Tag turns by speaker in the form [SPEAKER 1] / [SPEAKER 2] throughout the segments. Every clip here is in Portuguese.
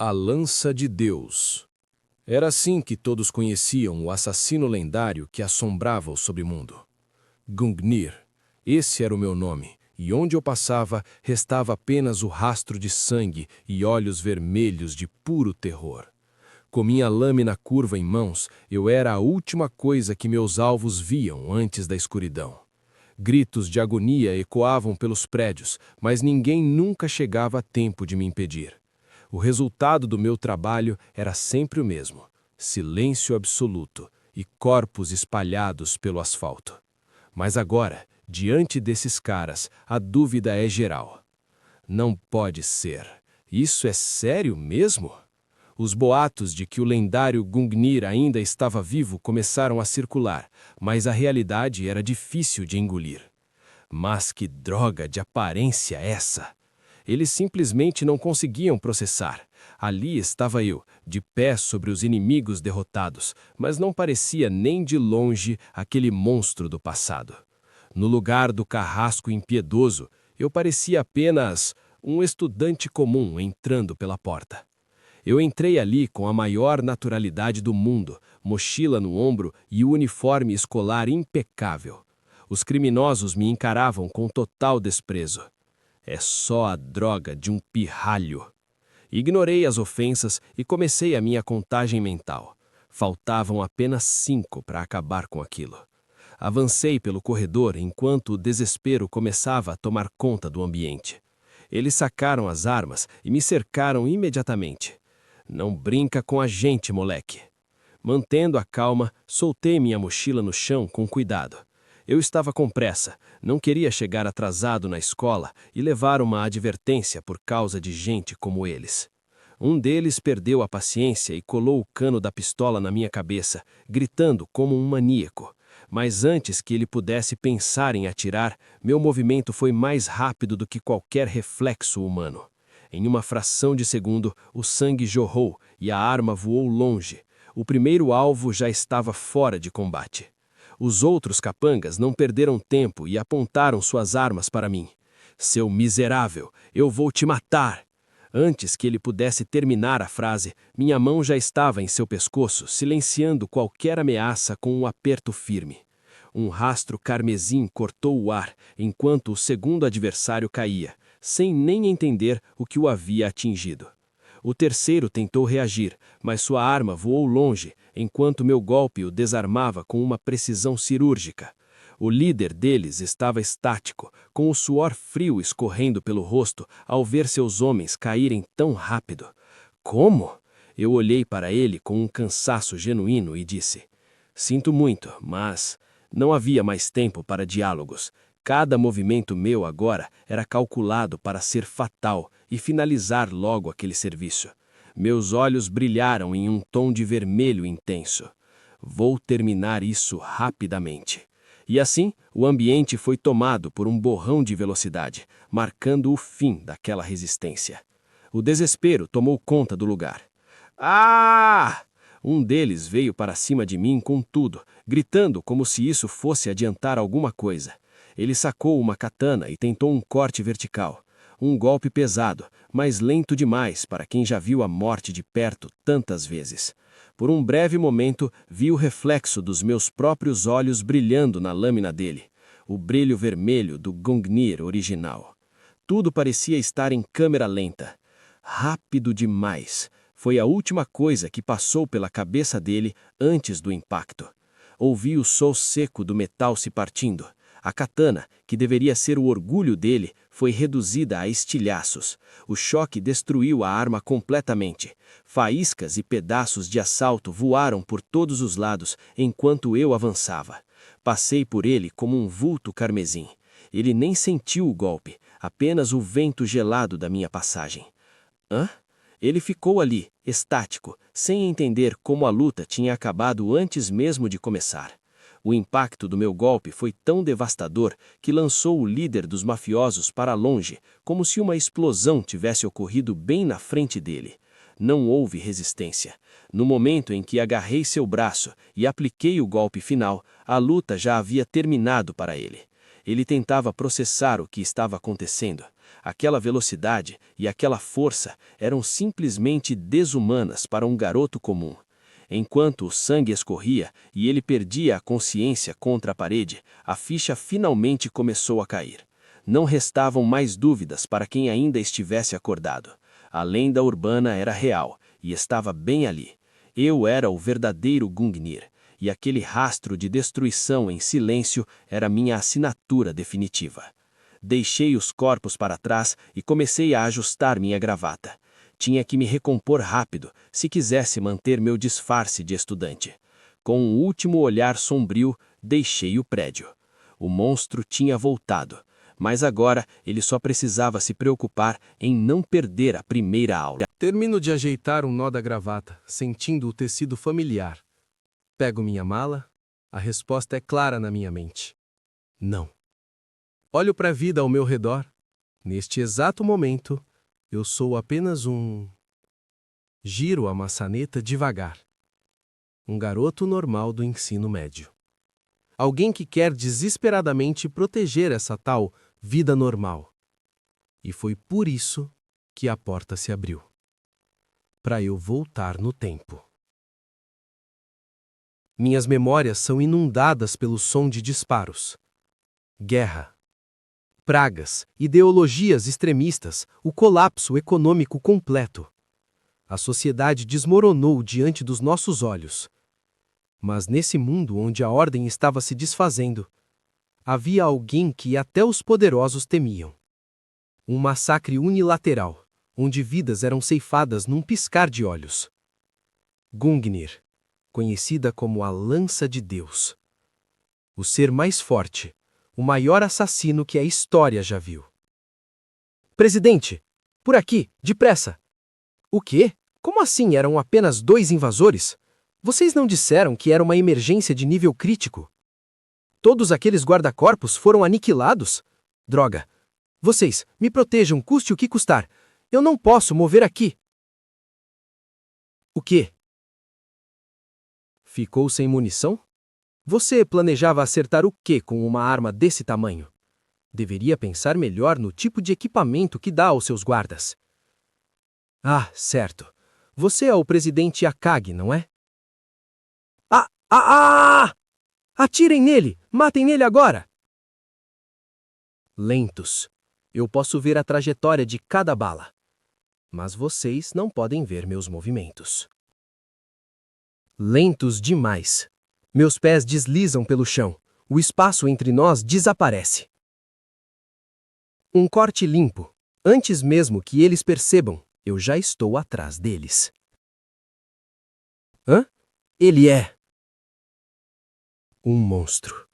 [SPEAKER 1] A Lança de Deus. Era assim que todos conheciam o assassino lendário que assombrava o submundo. Gungnir. Esse era o meu nome, e onde eu passava, restava apenas o rastro de sangue e olhos vermelhos de puro terror. Com minha lâmina curva em mãos, eu era a última coisa que meus alvos viam antes da escuridão. Gritos de agonia ecoavam pelos prédios, mas ninguém nunca chegava a tempo de me impedir. O resultado do meu trabalho era sempre o mesmo: silêncio absoluto e corpos espalhados pelo asfalto. Mas agora, diante desses caras, a dúvida é geral. Não pode ser. Isso é sério mesmo? Os boatos de que o lendário Gungnir ainda estava vivo começaram a circular, mas a realidade era difícil de engolir. Mas que droga de aparência essa! Eles simplesmente não conseguiam processar. Ali estava eu, de pé sobre os inimigos derrotados, mas não parecia nem de longe aquele monstro do passado. No lugar do carrasco impiedoso, eu parecia apenas um estudante comum entrando pela porta. Eu entrei ali com a maior naturalidade do mundo, mochila no ombro e o uniforme escolar impecável. Os criminosos me encaravam com total desprezo. É só a droga de um pirralho. Ignorei as ofensas e comecei a minha contagem mental. Faltavam apenas 5 para acabar com aquilo. Avancei pelo corredor enquanto o desespero começava a tomar conta do ambiente. Eles sacaram as armas e me cercaram imediatamente. Não brinca com a gente, moleque. Mantendo a calma, soltei minha mochila no chão com cuidado. Eu estava com pressa, não queria chegar atrasado na escola e levar uma advertência por causa de gente como eles. Um deles perdeu a paciência e colou o cano da pistola na minha cabeça, gritando como um maníaco. Mas antes que ele pudesse pensar em atirar, meu movimento foi mais rápido do que qualquer reflexo humano. Em uma fração de segundo, o sangue jorrou e a arma voou longe. O primeiro alvo já estava fora de combate. Os outros capangas não perderam tempo e apontaram suas armas para mim. Seu miserável, eu vou te matar! Antes que ele pudesse terminar a frase, minha mão já estava em seu pescoço, silenciando qualquer ameaça com um aperto firme. Um rastro carmesim cortou o ar, enquanto o segundo adversário caía, sem nem entender o que o havia atingido. O terceiro tentou reagir, mas sua arma voou longe, enquanto meu golpe o desarmava com uma precisão cirúrgica. O líder deles estava estático, com o suor frio escorrendo pelo rosto ao ver seus homens caírem tão rápido. Como? Eu olhei para ele com um cansaço genuíno e disse: "Sinto muito, mas..." Não havia mais tempo para diálogos. Cada movimento meu agora era calculado para ser fatal e finalizar logo aquele serviço. Meus olhos brilharam em um tom de vermelho intenso. Vou terminar isso rapidamente. E assim, o ambiente foi tomado por um borrão de velocidade, marcando o fim daquela resistência. O desespero tomou conta do lugar. Ah! Um deles veio para cima de mim com tudo, gritando como se isso fosse adiantar alguma coisa. Ele sacou uma katana e tentou um corte vertical. Um golpe pesado, mas lento demais para quem já viu a morte de perto tantas vezes. Por um breve momento, vi o reflexo dos meus próprios olhos brilhando na lâmina dele. O brilho vermelho do Gungnir original. Tudo parecia estar em câmera lenta. Rápido demais. Foi a última coisa que passou pela cabeça dele antes do impacto. Ouvi o som seco do metal se partindo. A katana, que deveria ser o orgulho dele, foi reduzida a estilhaços. O choque destruiu a arma completamente. Faíscas e pedaços de assalto voaram por todos os lados enquanto eu avançava. Passei por ele como um vulto carmesim. Ele nem sentiu o golpe, apenas o vento gelado da minha passagem. Hã? Ele ficou ali, estático, sem entender como a luta tinha acabado antes mesmo de começar. O impacto do meu golpe foi tão devastador que lançou o líder dos mafiosos para longe, como se uma explosão tivesse ocorrido bem na frente dele. Não houve resistência. No momento em que agarrei seu braço e apliquei o golpe final, a luta já havia terminado para ele. Ele tentava processar o que estava acontecendo.
[SPEAKER 2] Aquela velocidade e aquela força eram simplesmente desumanas para um garoto comum. Enquanto o sangue escorria e ele perdia a consciência contra a parede, a ficha finalmente começou a cair. Não restavam mais dúvidas para quem ainda estivesse acordado. A lenda urbana era real e estava bem ali. Eu era o verdadeiro Gungnir, e aquele rastro de destruição em silêncio era minha assinatura definitiva. Deixei os corpos para trás e comecei a ajustar minha gravata. Tinha que me recompor rápido, se quisesse manter meu disfarce de estudante. Com um último olhar sombrio, deixei o prédio. O monstro tinha voltado, mas agora ele só precisava se preocupar em não perder a primeira aula.
[SPEAKER 1] Termino de ajeitar um nó da gravata, sentindo o tecido familiar. Pego minha mala. A resposta é clara na minha mente. Não. Olho para a vida ao meu redor. Neste exato momento, eu sou apenas um... Giro a maçaneta devagar. Um garoto normal do ensino médio. Alguém que quer desesperadamente proteger essa tal vida normal. E foi por isso que a porta se abriu. Para eu voltar no tempo. Minhas memórias são inundadas pelo som de disparos. Guerra. Pragas, ideologias extremistas, o colapso econômico completo. A sociedade desmoronou diante dos nossos olhos. Mas nesse mundo onde a ordem estava se desfazendo, havia alguém que até os poderosos temiam. Um massacre unilateral, onde vidas eram ceifadas num piscar de olhos. Gungnir, conhecida como a Lança de Deus. O ser mais forte, o maior assassino que a história já viu. Presidente, por aqui, depressa! O quê? Como assim eram apenas 2 invasores? Vocês não disseram que era uma emergência de nível crítico? Todos aqueles guarda-corpos foram aniquilados? Droga! Vocês, me protejam, custe o que custar. Eu não posso mover aqui. O quê? Ficou sem munição? Você planejava acertar o quê com uma arma desse tamanho? Deveria pensar melhor no tipo de equipamento que dá aos seus guardas. Ah, certo. Você é o presidente Akagi, não é? Atirem nele! Matem nele agora! Lentos. Eu posso ver a trajetória de cada bala. Mas vocês não podem ver meus movimentos. Lentos demais. Meus pés deslizam pelo chão. O espaço entre nós desaparece. Um corte limpo. Antes mesmo que eles percebam, eu já estou atrás deles. Hã? Ele é um monstro.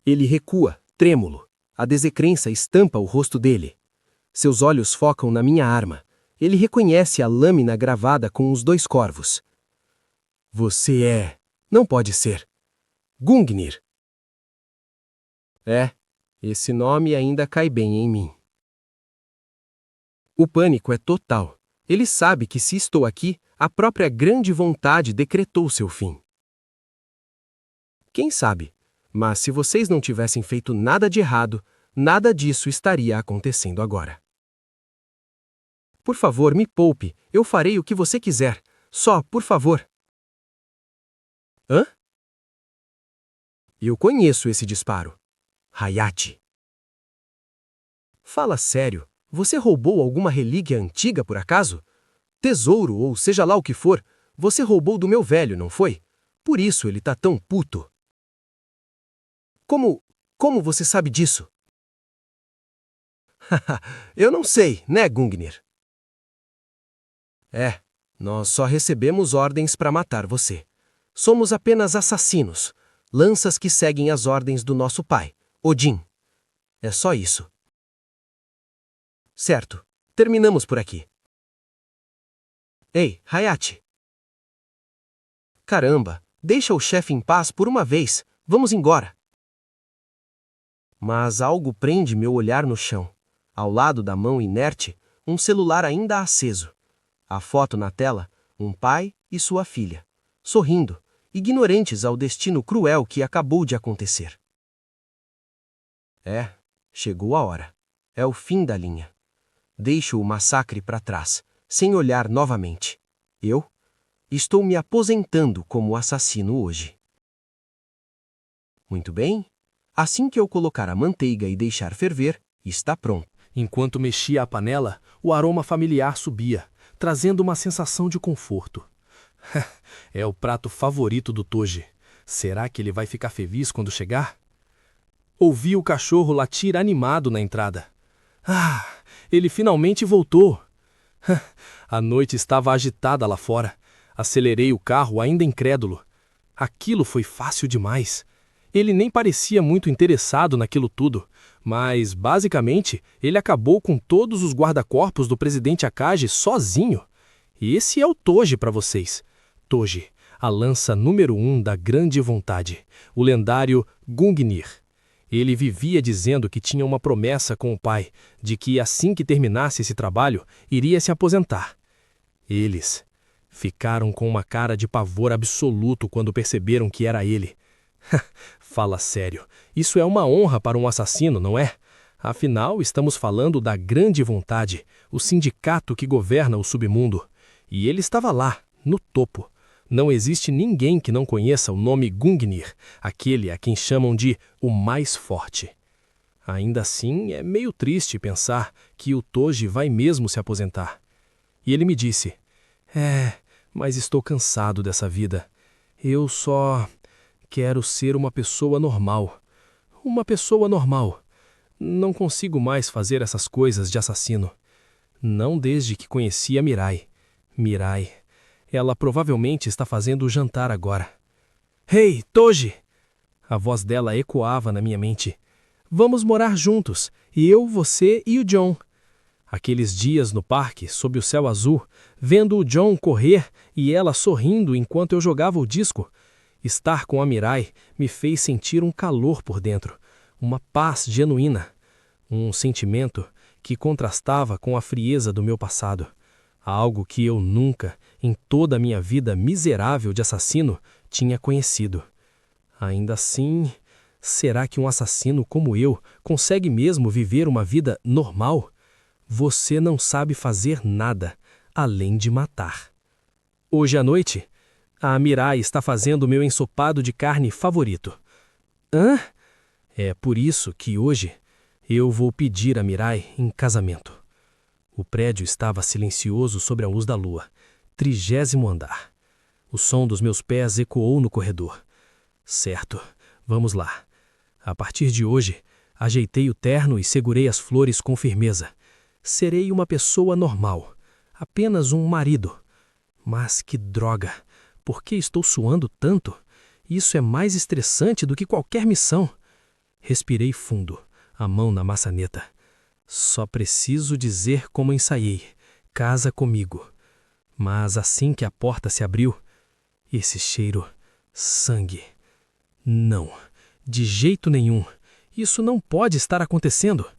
[SPEAKER 1] Ele recua, trêmulo. A descrença estampa o rosto dele. Seus olhos focam na minha arma. Ele reconhece a lâmina gravada com os 2 corvos. Você é... Não pode ser. Gungnir. É, esse nome ainda cai bem em mim. O pânico é total. Ele sabe que se estou aqui, a própria grande vontade decretou seu fim. Quem sabe? Mas se vocês não tivessem feito nada de errado, nada disso estaria acontecendo agora. Por favor, me poupe. Eu farei o que você quiser. Só, por favor. Hã? Eu conheço esse disparo. Hayate. Fala sério. Você roubou alguma relíquia antiga por acaso? Tesouro ou seja lá o que for, você roubou do meu velho, não foi? Por isso ele tá tão puto. Como você sabe disso? Eu não sei, né, Gungnir? É, nós só recebemos ordens para matar você. Somos apenas assassinos, lanças que seguem as ordens do nosso pai, Odin. É só isso. Certo, terminamos por aqui. Ei, Hayate. Caramba, deixa o chefe em paz por uma vez, vamos embora. Mas algo prende meu olhar no chão. Ao lado da mão inerte, um celular ainda aceso. A foto na tela, um pai e sua filha, sorrindo, ignorantes ao destino cruel que acabou de acontecer. É, chegou a hora.
[SPEAKER 3] É o fim da linha. Deixo o massacre para trás, sem olhar novamente. Eu estou me aposentando como assassino hoje. Muito bem. Assim que eu colocar a manteiga e deixar ferver, está pronto.
[SPEAKER 4] Enquanto mexia a panela, o aroma familiar subia, trazendo uma sensação de conforto. É o prato favorito do Toji. Será que ele vai ficar feliz quando chegar? Ouvi o cachorro latir animado na entrada. Ah, ele finalmente voltou! A noite estava agitada lá fora. Acelerei o carro ainda incrédulo. Aquilo foi fácil demais. Ele nem parecia muito interessado naquilo tudo, mas, basicamente, ele acabou com todos os guarda-corpos do presidente Akagi sozinho. Esse é o Toji para vocês. Toji, a lança número 1 da grande vontade, o lendário Gungnir. Ele vivia dizendo que tinha uma promessa com o pai, de que assim que terminasse esse trabalho, iria se aposentar. Eles ficaram com uma cara de pavor absoluto quando perceberam que era ele. Fala sério, isso é uma honra para um assassino, não é? Afinal, estamos falando da grande vontade, o sindicato que governa o submundo. E ele estava lá, no topo. Não existe ninguém que não conheça o nome Gungnir, aquele a quem chamam de o mais forte. Ainda assim, é meio triste pensar que o Toji vai mesmo se aposentar. E ele me disse, mas estou cansado dessa vida. Eu só quero ser uma pessoa normal. Uma pessoa normal. Não consigo mais fazer essas coisas de assassino. Não desde que conheci a Mirai. Mirai. Ela provavelmente está fazendo o jantar agora. Hey, Toji! A voz dela ecoava na minha mente. Vamos morar juntos, eu, você e o John. Aqueles dias no parque, sob o céu azul, vendo o John correr e ela sorrindo enquanto eu jogava o disco. Estar com a Mirai me fez sentir um calor por dentro, uma paz genuína, um sentimento que contrastava com a frieza do meu passado. Algo que eu nunca, em toda a minha vida miserável de assassino, tinha conhecido. Ainda assim, será que um assassino como eu consegue mesmo viver uma vida normal? Você não sabe fazer nada, além de matar. Hoje à noite, a Mirai está fazendo o meu ensopado de carne favorito. Hã? É por isso que hoje eu vou pedir a Mirai em casamento. O prédio estava silencioso sobre a luz da lua, 30º andar. O som dos meus pés ecoou no corredor. Certo, vamos lá. A partir de hoje, ajeitei o terno e segurei as flores com firmeza. Serei uma pessoa normal, apenas um marido. Mas que droga! Por que estou suando tanto? Isso é mais estressante do que qualquer missão. Respirei fundo, a mão na maçaneta. Só preciso dizer como ensaiei. Casa comigo. Mas assim que a porta se abriu, esse cheiro, sangue. Não, de jeito nenhum. Isso não pode estar acontecendo.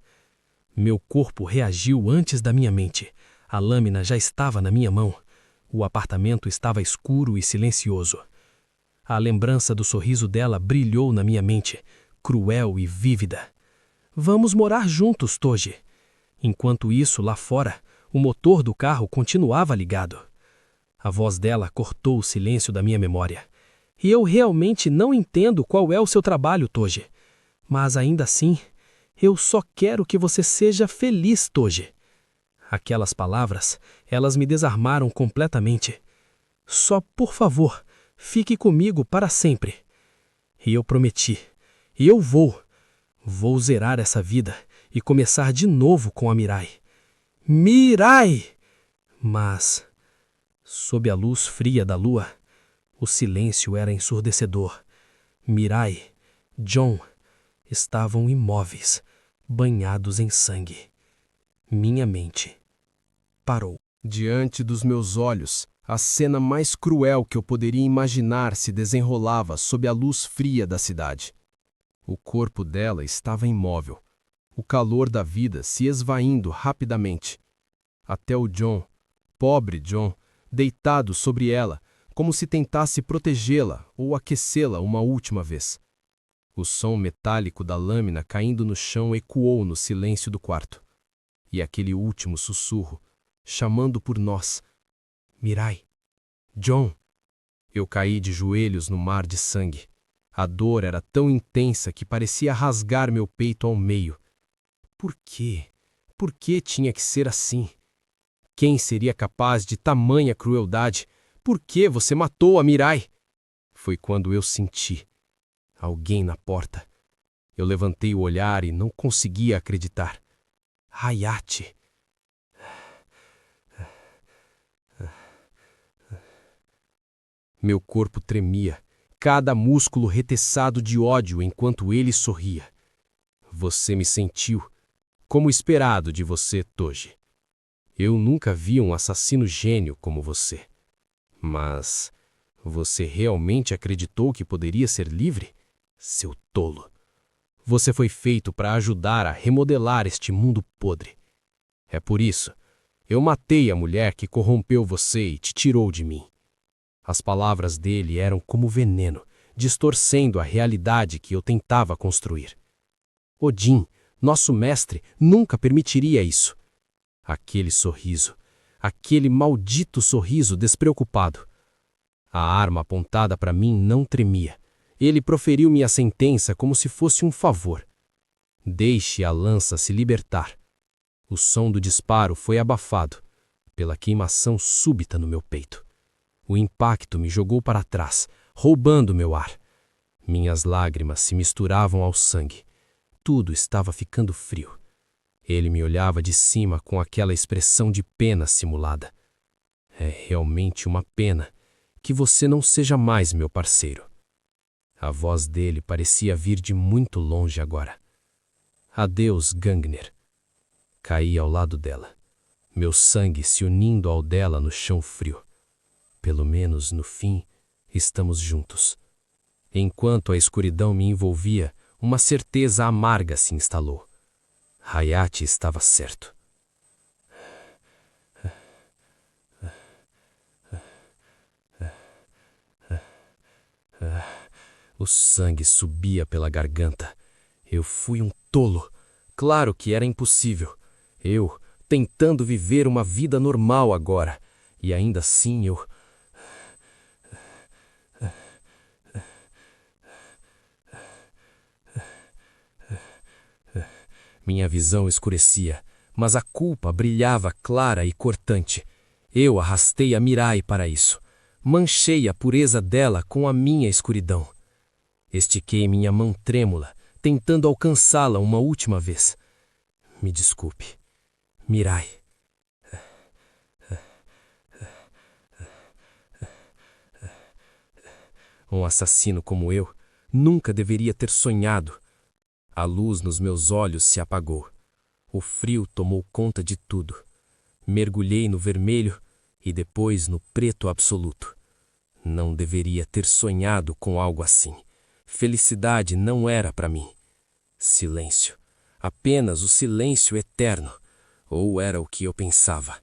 [SPEAKER 4] Meu corpo reagiu antes da minha mente. A lâmina já estava na minha mão. O apartamento estava escuro e silencioso. A lembrança do sorriso dela brilhou na minha mente, cruel e vívida. Vamos morar juntos, Toji. Enquanto isso, lá fora, o motor do carro continuava ligado. A voz dela cortou o silêncio da minha memória. E eu realmente não entendo qual é o seu trabalho, Toji. Mas ainda assim, eu só quero que você seja feliz, Toji. Aquelas palavras, elas me desarmaram completamente. Só, por favor, fique comigo para sempre. E eu prometi. E eu vou. Vou zerar essa vida e começar de novo com a Mirai. Mirai! Mas, sob a luz fria da lua, o silêncio era ensurdecedor. Mirai, John, estavam imóveis, banhados em sangue. Minha mente parou.
[SPEAKER 1] Diante dos meus olhos, a cena mais cruel que eu poderia imaginar se desenrolava sob a luz fria da cidade. O corpo dela estava imóvel, o calor da vida se esvaindo rapidamente. Até o John, pobre John, deitado sobre ela, como se tentasse protegê-la ou aquecê-la uma última vez. O som metálico da lâmina caindo no chão ecoou no silêncio do quarto. E aquele último sussurro, chamando por nós. Mirai. John. Eu caí de joelhos no mar de sangue. A dor era tão intensa que parecia rasgar meu peito ao meio. Por quê? Por que tinha que ser assim? Quem seria capaz de tamanha crueldade? Por que você matou a Mirai? Foi quando eu senti alguém na porta. Eu levantei o olhar e não conseguia acreditar. Hayate. Meu corpo tremia, cada músculo reteçado de ódio enquanto ele sorria. Você me sentiu, como esperado de você, Toji. Eu nunca vi um assassino gênio como você. Mas você realmente acreditou que poderia ser livre? Seu tolo. Você foi feito para ajudar a remodelar este mundo podre. É por isso, eu matei a mulher que corrompeu você e te tirou de mim. As palavras dele eram como veneno, distorcendo a realidade que eu tentava construir. Odin, nosso mestre, nunca permitiria isso. Aquele sorriso, aquele maldito sorriso despreocupado. A arma apontada para mim não tremia. Ele proferiu minha sentença como se fosse um favor. Deixe a lança se libertar. O som do disparo foi abafado pela queimação súbita no meu peito. O impacto me jogou para trás, roubando meu ar. Minhas lágrimas se misturavam ao sangue. Tudo estava ficando frio. Ele me olhava de cima com aquela expressão de pena simulada. É realmente uma pena que você não seja mais meu parceiro. A voz dele parecia vir de muito longe agora. Adeus, Gungnir. Caí ao lado dela, meu sangue se unindo ao dela no chão frio. Pelo menos, no fim, estamos juntos. Enquanto a escuridão me envolvia, uma certeza amarga se instalou. Hayate estava certo. O sangue subia pela garganta. Eu fui um tolo. Claro que era impossível. Eu, tentando viver uma vida normal agora. E ainda assim eu... Minha visão escurecia, mas a culpa brilhava clara e cortante. Eu arrastei a Mirai para isso. Manchei a pureza dela com a minha escuridão. Estiquei minha mão trêmula, tentando alcançá-la uma última vez. Me desculpe, Mirai. Um assassino como eu nunca deveria ter sonhado. A luz nos meus olhos se apagou. O frio tomou conta de tudo. Mergulhei no vermelho e depois no preto absoluto. Não deveria ter sonhado com algo assim. Felicidade não era para mim. Silêncio. Apenas o silêncio eterno. Ou era o que eu pensava.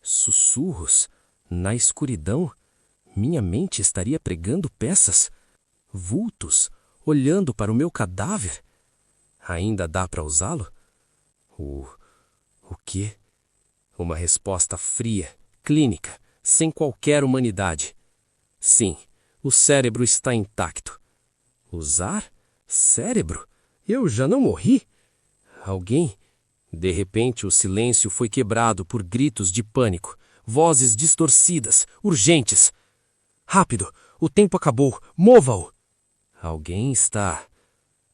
[SPEAKER 1] Sussurros? Na escuridão? Minha mente estaria pregando peças? Vultos? Olhando para o meu cadáver? Ainda dá para usá-lo? O quê? Uma resposta fria, clínica, sem qualquer humanidade. Sim, o cérebro está intacto. Usar? Cérebro? Eu já não morri? Alguém? De repente o silêncio foi quebrado por gritos de pânico, vozes distorcidas, urgentes. Rápido! O tempo acabou! Mova-o! Alguém está...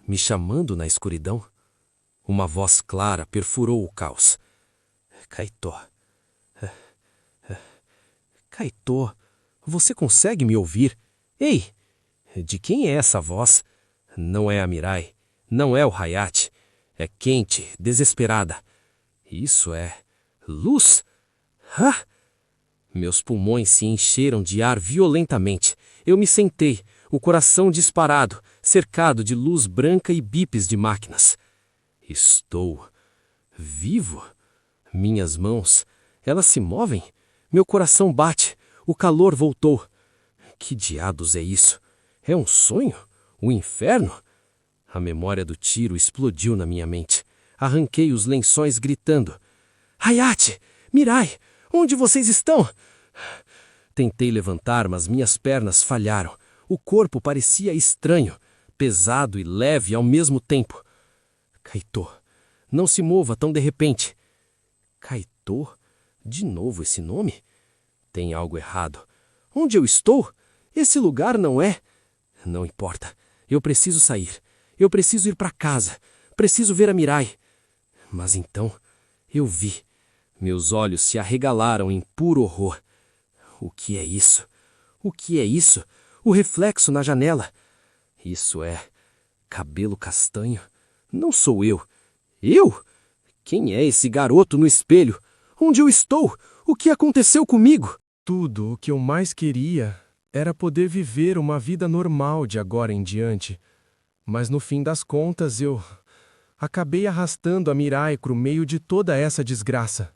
[SPEAKER 1] me chamando na escuridão? Uma voz clara perfurou o caos. Kaito. Kaito, você consegue me ouvir? Ei! De quem é essa voz? Não é a Mirai. Não é o Hayate. É quente, desesperada. Isso é... luz? Ah! Meus pulmões se encheram de ar violentamente. Eu me sentei, o coração disparado, cercado de luz branca e bips de máquinas. Estou vivo? Minhas mãos, elas se movem? Meu coração bate, o calor voltou. Que diados é isso? É um sonho? O inferno? A memória do tiro explodiu na minha mente. Arranquei os lençóis gritando.
[SPEAKER 2] Hayate! Mirai! Onde vocês estão? Tentei levantar, mas minhas pernas falharam. O corpo parecia estranho, pesado e leve ao mesmo tempo. Kaito, não se mova tão de repente. Kaito? De novo esse nome? Tem algo errado. Onde eu estou? Esse lugar não é... Não importa. Eu preciso sair. Eu preciso ir para casa. Preciso ver a Mirai. Mas então, eu vi. Meus olhos se arregalaram em puro horror. O que é isso? O que é isso? O reflexo na janela. Isso é... cabelo castanho? Não sou eu. Eu? Quem é esse garoto no espelho? Onde eu estou? O que aconteceu comigo?
[SPEAKER 1] Tudo o que eu mais queria era poder viver uma vida normal de agora em diante. Mas no fim das contas eu acabei arrastando a Mirai pro meio de toda essa desgraça.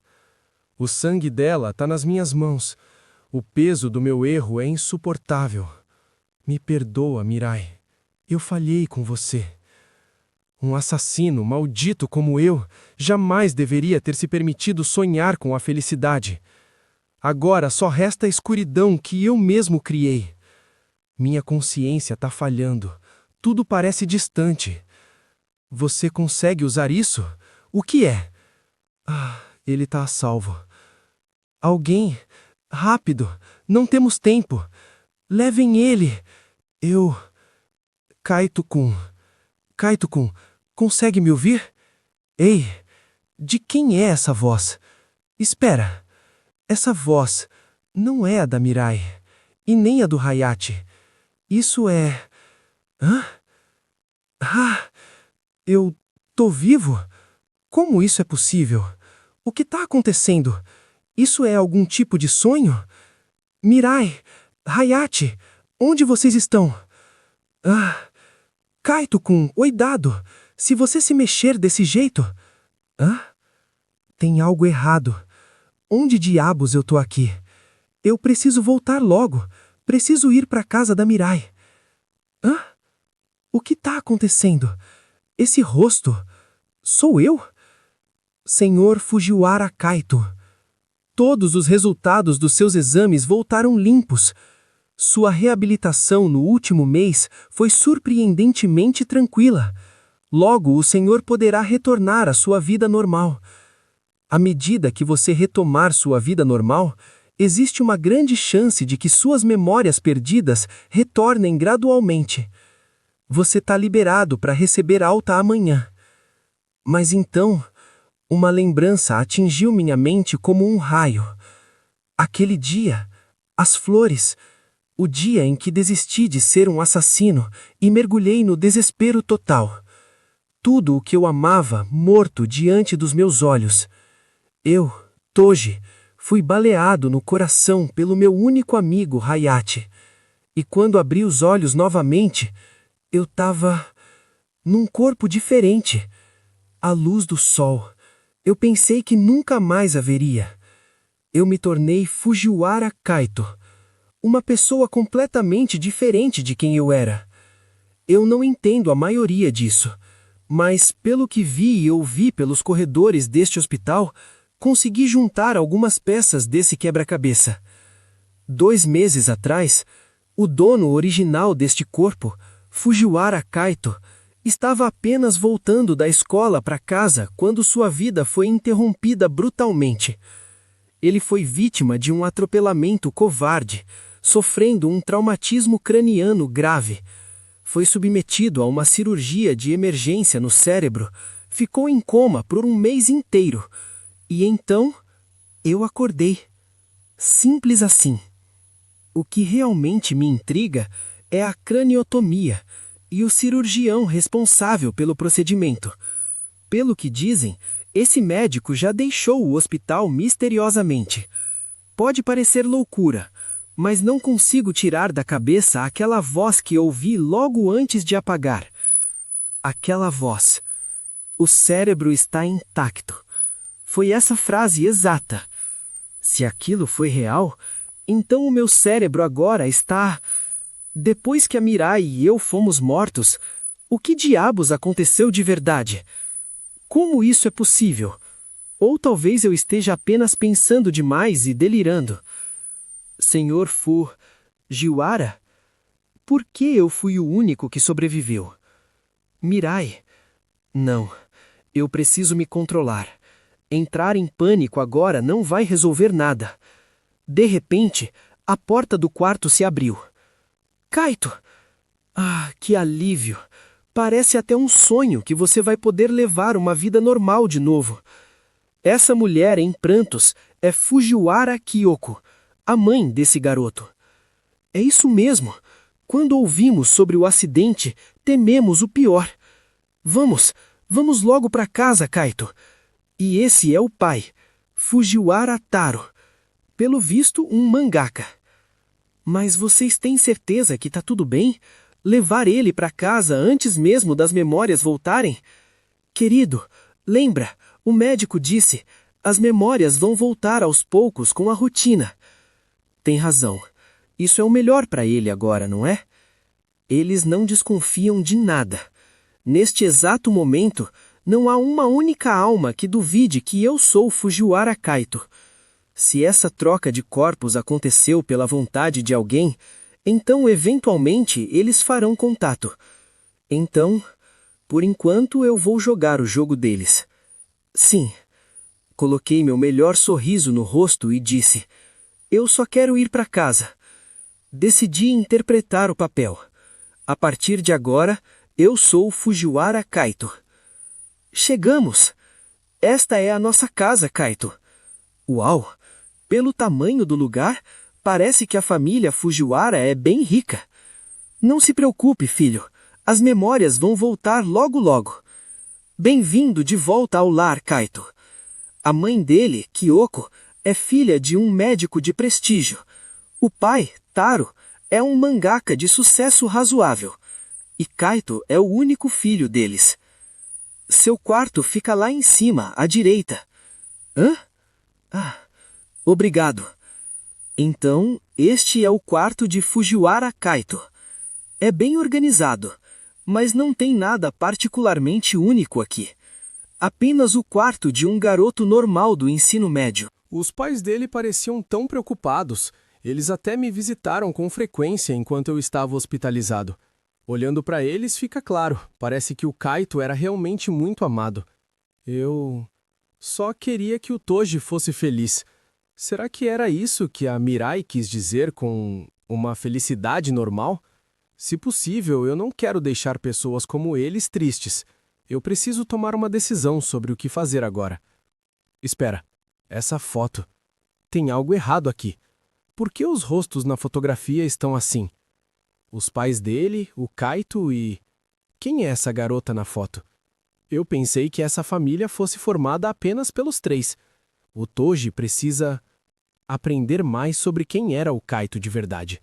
[SPEAKER 1] O sangue dela tá nas minhas mãos. O peso do meu erro é insuportável. Me perdoa, Mirai. Eu falhei com você. Um assassino maldito como eu jamais deveria ter se permitido sonhar com a felicidade. Agora só resta a escuridão que eu mesmo criei. Minha consciência tá falhando. Tudo parece distante. Você consegue usar isso? O que é? Ele tá a salvo. Alguém... Rápido! Não temos tempo! Levem ele! Kaito-kun... Kaito-kun, consegue me ouvir? Ei! De quem é essa voz? Espera! Essa voz não é a da Mirai, e nem a do Hayate. Isso é... Hã? Eu tô vivo? Como isso é possível? O que tá acontecendo? Isso é algum tipo de sonho? Mirai, Hayate, onde vocês estão? Kaito-kun, oi dado. Se você se mexer desse jeito... Tem algo errado. Onde diabos eu tô aqui? Eu preciso voltar logo. Preciso ir pra casa da Mirai. O que tá acontecendo? Esse rosto... Sou eu? Senhor Fujiwara Kaito. Todos os resultados dos seus exames voltaram limpos. Sua reabilitação no último mês foi surpreendentemente tranquila. Logo, o senhor poderá retornar à sua vida normal. À medida que você retomar sua vida normal, existe uma grande chance de que suas memórias perdidas retornem gradualmente. Você está liberado para receber alta amanhã. Mas então, uma lembrança atingiu minha mente como um raio. Aquele dia, as flores, o dia em que desisti de ser um assassino e mergulhei no desespero total. Tudo o que eu amava morto diante dos meus olhos. Eu, Toji, fui baleado no coração pelo meu único amigo Hayate. E quando abri os olhos novamente, eu estava num corpo diferente. À luz do sol, eu pensei que nunca mais haveria. Eu me tornei Fujiwara Kaito, uma pessoa completamente diferente de quem eu era. Eu não entendo a maioria disso, mas pelo que vi e ouvi pelos corredores deste hospital, consegui juntar algumas peças desse quebra-cabeça. 2 meses atrás, o dono original deste corpo, Fujiwara Kaito, estava apenas voltando da escola para casa quando sua vida foi interrompida brutalmente. Ele foi vítima de um atropelamento covarde, sofrendo um traumatismo craniano grave. Foi submetido a uma cirurgia de emergência no cérebro, ficou em coma por 1 mês inteiro. E então, eu acordei. Simples assim. O que realmente me intriga é a craniotomia e o cirurgião responsável pelo procedimento. Pelo que dizem, esse médico já deixou o hospital misteriosamente. Pode parecer loucura, mas não consigo tirar da cabeça aquela voz que ouvi logo antes de apagar. Aquela voz. O cérebro está intacto. Foi essa frase exata. Se aquilo foi real, então o meu cérebro agora está... Depois que a Mirai e eu fomos mortos, o que diabos aconteceu de verdade? Como isso é possível?
[SPEAKER 3] Ou talvez eu esteja apenas pensando demais e delirando. Senhor Fujiwara, por que eu fui o único que sobreviveu? Mirai. Não, eu preciso me controlar. Entrar em pânico agora não vai resolver nada. De repente, a porta do quarto se abriu. Kaito! Ah, que alívio! Parece até um sonho que você vai poder levar uma vida normal de novo. Essa mulher em prantos é Fujiwara Kyoko, a mãe desse garoto. É isso mesmo. Quando ouvimos sobre o acidente, tememos o pior. Vamos logo para casa, Kaito. E esse é o pai, Fujiwara Taro. Pelo visto, um mangaka. Mas vocês têm certeza que tá tudo bem? Levar ele para casa antes mesmo das memórias voltarem? Querido, lembra, o médico disse, as memórias vão voltar aos poucos com a rotina. Tem razão. Isso é o melhor para ele agora, não é? Eles não desconfiam de nada. Neste exato momento, não há uma única alma que duvide que eu sou Fujiwara Kaito. Se essa troca de corpos aconteceu pela vontade de alguém, então eventualmente eles farão contato. Então, por enquanto eu vou jogar o jogo deles. Sim. Coloquei meu melhor sorriso no rosto e disse: eu só quero ir para casa. Decidi interpretar o papel. A partir de agora, eu sou Fujiwara Kaito. Chegamos! Esta é a nossa casa, Kaito. Uau! Pelo tamanho do lugar, parece que a família Fujiwara é bem rica. Não se preocupe, filho. As memórias vão voltar logo logo. Bem-vindo de volta ao lar, Kaito. A mãe dele, Kyoko, é filha de um médico de prestígio. O pai, Taro, é um mangaka de sucesso razoável. E Kaito é o único filho deles. Seu quarto fica lá em cima, à direita. Hã? Ah, obrigado. Então, este é o quarto de Fujiwara Kaito. É bem organizado, mas não tem nada particularmente único aqui. Apenas o quarto de um garoto normal do ensino médio.
[SPEAKER 1] Os pais dele pareciam tão preocupados. Eles até me visitaram com frequência enquanto eu estava hospitalizado. Olhando para eles, fica claro, parece que o Kaito era realmente muito amado. Eu só queria que o Toji fosse feliz. Será que era isso que a Mirai quis dizer com uma felicidade normal? Se possível, eu não quero deixar pessoas como eles tristes. Eu preciso tomar uma decisão sobre o que fazer agora. Espera, essa foto. Tem algo errado aqui. Por que os rostos na fotografia estão assim? Os pais dele, o Kaito e... Quem é essa garota na foto? Eu pensei que essa família fosse formada apenas pelos três. O Toji precisa aprender mais sobre quem era o Kaito de verdade.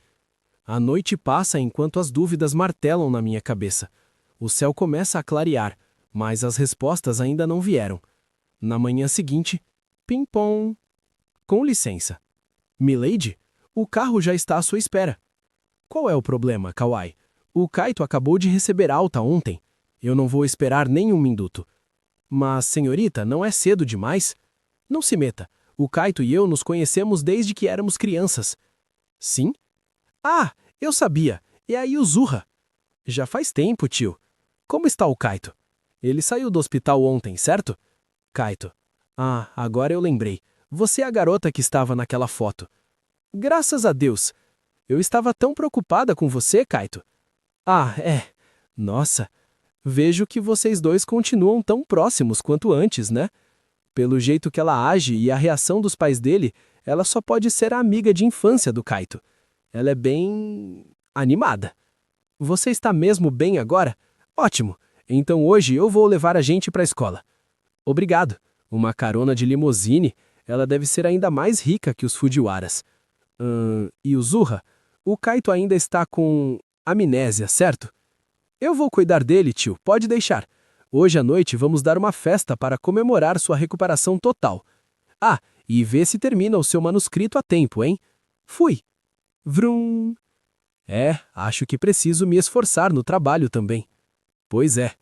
[SPEAKER 1] A noite passa enquanto as dúvidas martelam na minha cabeça. O céu começa a clarear, mas as respostas ainda não vieram. Na manhã seguinte, pim-pom. Com licença. Milady, o carro já está à sua espera. Qual é o problema, Kawai? O Kaito acabou de receber alta ontem. Eu não vou esperar nem um minuto. Mas, senhorita, não é cedo demais? Não se meta. O Kaito e eu nos conhecemos desde que éramos crianças. Sim? Ah, eu sabia. É a Yuzuha. Já faz tempo, tio. Como está o Kaito? Ele saiu do hospital ontem, certo? Kaito. Ah, agora eu lembrei. Você é a garota que estava naquela foto. Graças a Deus. Eu estava tão preocupada com você, Kaito. Ah, é. Nossa. Vejo que vocês dois continuam tão próximos quanto antes, né? Pelo jeito que ela age e a reação dos pais dele, ela só pode ser a amiga de infância do Kaito. Ela é bem... animada. Você está mesmo bem agora? Ótimo. Então hoje eu vou levar a gente para a escola. Obrigado. Uma carona de limusine, ela deve ser ainda mais rica que os Fujiwaras. E o Zuha? O Kaito ainda está com amnésia, certo? Eu vou cuidar dele, tio, pode deixar. Hoje à noite vamos dar uma festa para comemorar sua recuperação total. Ah, e vê se termina o seu manuscrito a tempo, hein? Fui. Vrum. Acho que preciso me esforçar no trabalho também. Pois é.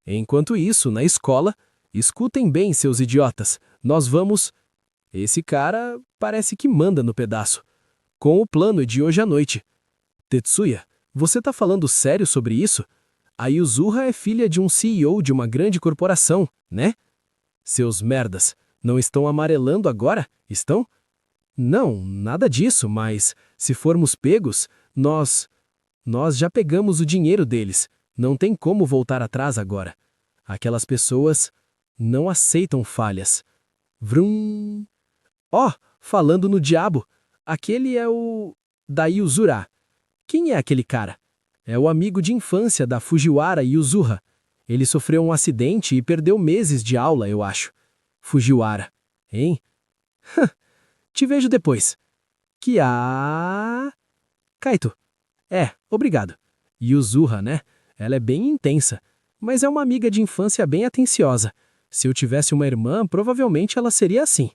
[SPEAKER 1] Enquanto isso, na escola, Escutem bem, seus idiotas. Nós vamos... Esse cara parece que manda no pedaço. Com o plano de hoje à noite. Tetsuya, você tá falando sério sobre isso? A Yuzuha é filha de um CEO de uma grande corporação, né? Seus merdas, não estão amarelando agora, estão? Não, nada disso, mas se formos pegos, nós já pegamos o dinheiro deles. Não tem como voltar atrás agora. Aquelas pessoas não aceitam falhas. Vrum. Ó, falando no diabo, aquele é o da Yuzura. Quem é aquele cara? É o amigo de infância da Fujiwara Yuzuha. Ele sofreu um acidente e perdeu meses de aula, eu acho. Fujiwara, hein? Te vejo depois. Kaito. Obrigado. Yuzuha, né? Ela é bem intensa, mas é uma amiga de infância bem atenciosa. Se eu tivesse uma irmã, provavelmente ela seria assim.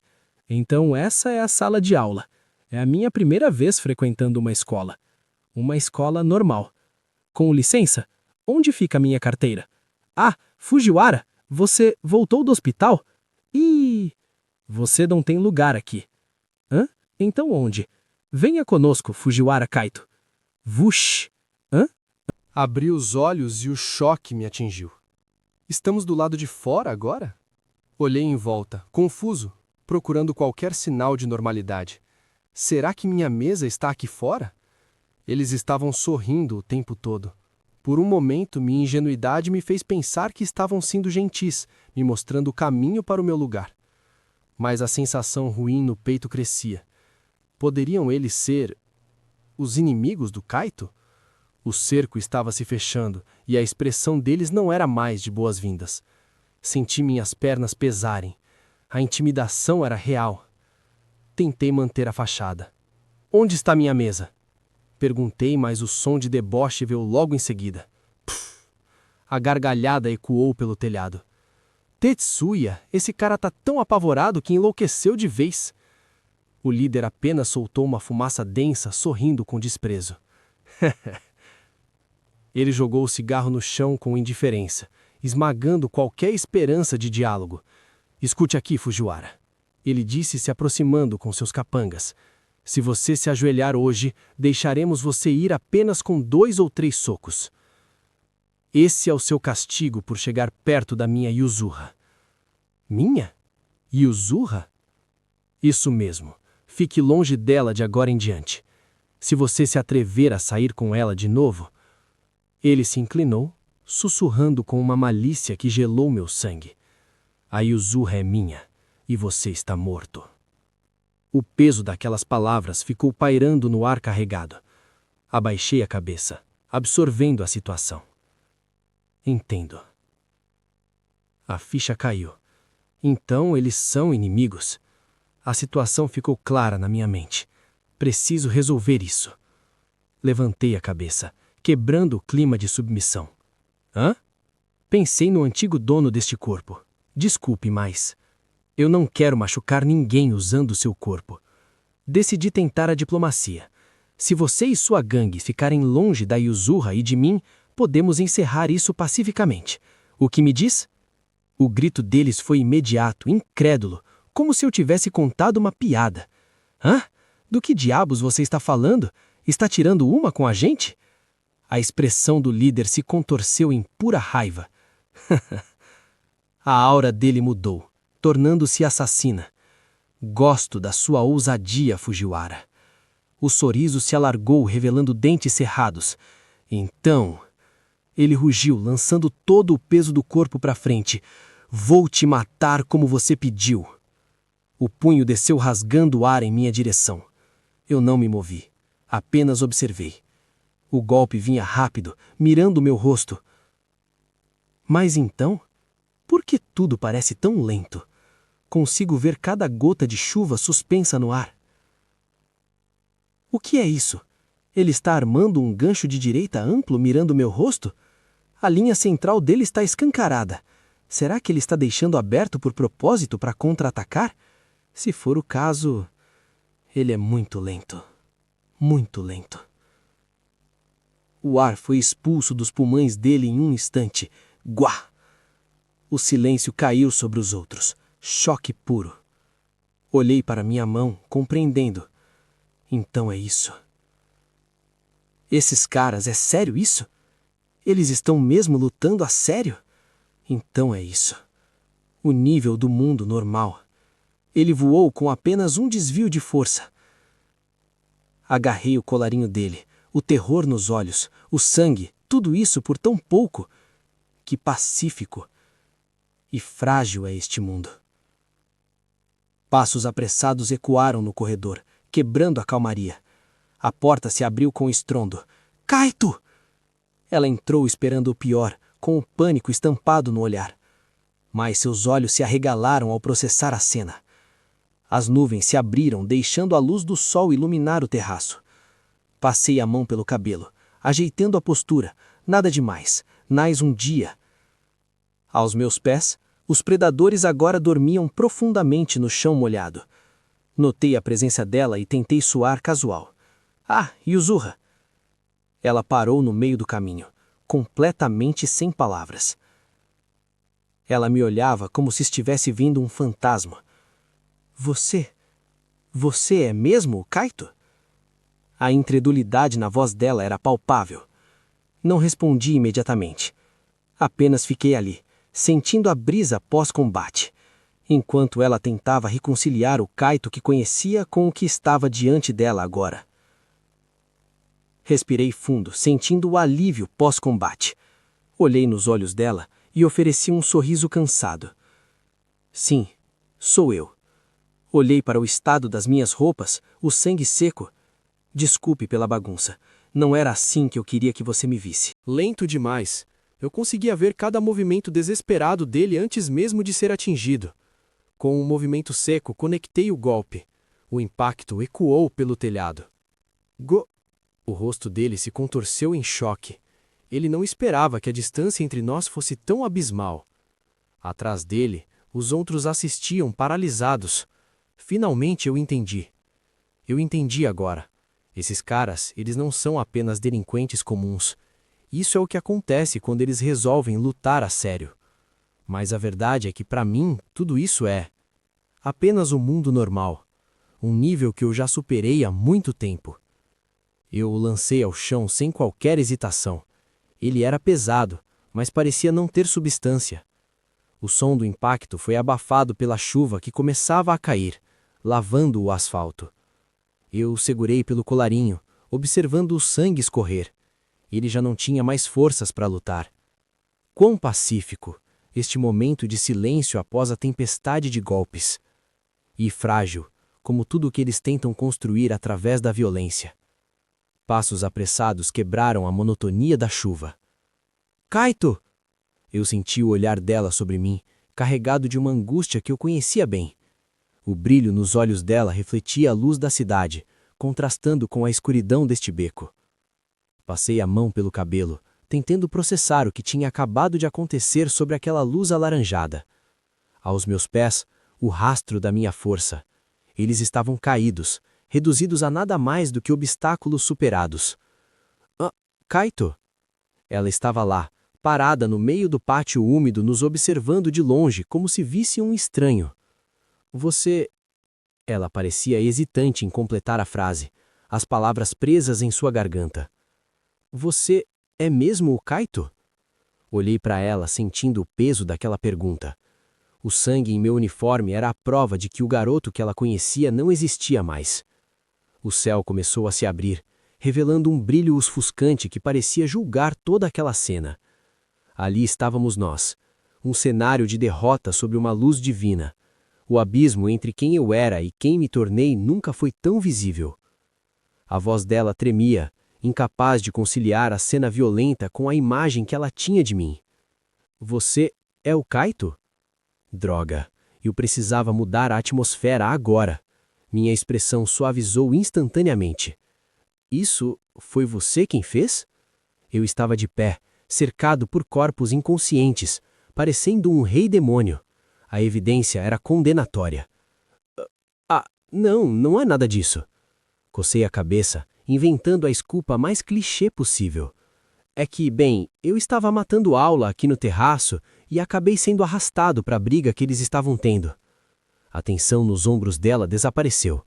[SPEAKER 1] Então essa é a sala de aula. É a minha primeira vez frequentando uma escola. Uma escola normal. Com licença, onde fica a minha carteira? Ah, Fujiwara, você voltou do hospital? Ih, você não tem lugar aqui. Hã? Então onde? Venha conosco, Fujiwara Kaito. Vush! Hã?
[SPEAKER 4] Abri os olhos e o choque me atingiu. Estamos do lado de fora agora? Olhei em volta, confuso, procurando qualquer sinal de normalidade. Será que minha mesa está aqui fora? Eles estavam sorrindo o tempo todo. Por um momento, minha ingenuidade me fez pensar que estavam sendo gentis, me mostrando o caminho para o meu lugar. Mas a sensação ruim no peito crescia. Poderiam eles ser os inimigos do Kaito? O cerco estava se fechando e a expressão deles não era mais de boas-vindas. Senti minhas pernas pesarem. A intimidação era real. Tentei manter a fachada. Onde está minha mesa? Perguntei, mas o som de deboche veio logo em seguida. Pff, a gargalhada ecoou pelo telhado. Tetsuya, esse cara tá tão apavorado que enlouqueceu de vez. O líder apenas soltou uma fumaça densa, sorrindo com desprezo. Ele jogou o cigarro no chão com indiferença, esmagando qualquer esperança de diálogo. Escute aqui, Fujiwara. Ele disse se aproximando com seus capangas. Se você se ajoelhar hoje, deixaremos você ir apenas com 2 ou 3 socos. Esse é o seu castigo por chegar perto da minha Yuzuha. Minha? Yuzuha? Isso mesmo. Fique longe dela de agora em diante. Se você se atrever a sair com ela de novo... Ele se inclinou, sussurrando com uma malícia que gelou meu sangue. A Yuzuha é minha, e você está morto. O peso daquelas palavras ficou pairando no ar carregado. Abaixei a cabeça, absorvendo a situação. Entendo. A ficha caiu. Então eles são inimigos. A situação ficou clara na minha mente. Preciso resolver isso. Levantei a cabeça, quebrando o clima de submissão. Hã? Pensei no antigo dono deste corpo. Desculpe, mas... eu não quero machucar ninguém usando seu corpo. Decidi tentar a diplomacia. Se você e sua gangue ficarem longe da Yuzuha e de mim, podemos encerrar isso pacificamente. O que me diz? O grito deles foi imediato, incrédulo, como se eu tivesse contado uma piada. Hã? Do que diabos você está falando? Está tirando uma com a gente? A expressão do líder se contorceu em pura raiva. A aura dele mudou, tornando-se assassina. Gosto da sua ousadia, Fujiwara. O sorriso se alargou, revelando dentes cerrados. Então... Ele rugiu, lançando todo o peso do corpo para frente. Vou te matar como você pediu. O punho desceu rasgando o ar em minha direção. Eu não me movi, apenas observei. O golpe vinha rápido, mirando meu rosto. Mas então, por que tudo parece tão lento? Consigo ver cada gota de chuva suspensa no ar. O que é isso? Ele está armando um gancho de direita amplo mirando meu rosto? A linha central dele está escancarada. Será que ele está deixando aberto por propósito para contra-atacar? Se for o caso, ele é muito lento. Muito lento. O ar foi expulso dos pulmões dele em um instante. Guá!
[SPEAKER 2] O silêncio caiu sobre os outros. Choque puro. Olhei para minha mão, compreendendo. Então é isso. Esses caras, é sério isso? Eles estão mesmo lutando a sério? Então é isso. O nível do mundo normal. Ele voou com apenas um desvio de força. Agarrei o colarinho dele, o terror nos olhos, o sangue, tudo isso por tão pouco. Que pacífico e frágil é este mundo. Passos apressados ecoaram no corredor, quebrando a calmaria. A porta se abriu com estrondo. Kaito! Ela entrou esperando o pior, com o pânico estampado no olhar. Mas seus olhos se arregalaram ao processar a cena. As nuvens se abriram, deixando a luz do sol iluminar o terraço. Passei a mão pelo cabelo, ajeitando a postura. Nada demais. Mais um dia. Aos meus pés, os predadores agora dormiam profundamente no chão molhado. Notei a presença dela e tentei soar casual. Ah, Yuzura! Ela parou no meio do caminho, completamente sem palavras. Ela me olhava como se estivesse vindo um fantasma. Você é mesmo o Kaito? A incredulidade na voz dela era palpável. Não respondi imediatamente. Apenas fiquei ali, sentindo a brisa pós-combate, enquanto ela tentava reconciliar o Kaito que conhecia com o que estava diante dela agora. Respirei fundo, sentindo o alívio pós-combate. Olhei nos olhos dela e ofereci um sorriso cansado. Sim, sou eu. Olhei para o estado das minhas roupas, o sangue seco. Desculpe pela bagunça. Não era assim que eu queria que você me visse.
[SPEAKER 1] Lento demais. Eu conseguia ver cada movimento desesperado dele antes mesmo de ser atingido. Com um movimento seco, conectei o golpe. O impacto ecoou pelo telhado. O rosto dele se contorceu em choque. Ele não esperava que a distância entre nós fosse tão abismal. Atrás dele, os outros assistiam paralisados. Finalmente eu entendi. Eu entendi agora. Esses caras, eles não são apenas delinquentes comuns. Isso é o que acontece quando eles resolvem lutar a sério. Mas a verdade é que, para mim, tudo isso é apenas o mundo normal. Um nível que eu já superei há muito tempo. Eu o lancei ao chão sem qualquer hesitação. Ele era pesado, mas parecia não ter substância. O som do impacto foi abafado pela chuva que começava a cair, lavando o asfalto. Eu o segurei pelo colarinho, observando o sangue escorrer. Ele já não tinha mais forças para lutar. Quão pacífico, este momento de silêncio após a tempestade de golpes. E frágil, como tudo o que eles tentam construir através da violência. Passos apressados quebraram a monotonia da chuva. Kaito! Eu senti o olhar dela sobre mim, carregado de uma angústia que eu conhecia bem. O brilho nos olhos dela refletia a luz da cidade, contrastando com a escuridão deste beco. Passei a mão pelo cabelo, tentando processar o que tinha acabado de acontecer sobre aquela luz alaranjada. Aos meus pés, o rastro da minha força. Eles estavam caídos, reduzidos a nada mais do que obstáculos superados. Kaito! Ela estava lá, parada no meio do pátio úmido, nos observando de longe, como se visse um estranho. Você... Ela parecia hesitante em completar a frase, as palavras presas em sua garganta. Você é mesmo o Kaito? Olhei para ela, sentindo o peso daquela pergunta. O sangue em meu uniforme era a prova de que o garoto que ela conhecia não existia mais. O céu começou a se abrir, revelando um brilho ofuscante que parecia julgar toda aquela cena. Ali estávamos nós, um cenário de derrota sob uma luz divina. O abismo entre quem eu era e quem me tornei nunca foi tão visível. A voz dela tremia, incapaz de conciliar a cena violenta com a imagem que ela tinha de mim. Você é o Kaito? Droga, eu precisava mudar a atmosfera agora. Minha expressão suavizou instantaneamente. Isso foi você quem fez? Eu estava de pé, cercado por corpos inconscientes, parecendo um rei demônio. A evidência era condenatória. Não é nada disso. Cocei a cabeça, inventando a desculpa mais clichê possível.
[SPEAKER 3] É que, bem, eu estava matando aula aqui no terraço e acabei sendo arrastado para a briga que eles estavam tendo. A tensão nos ombros dela desapareceu.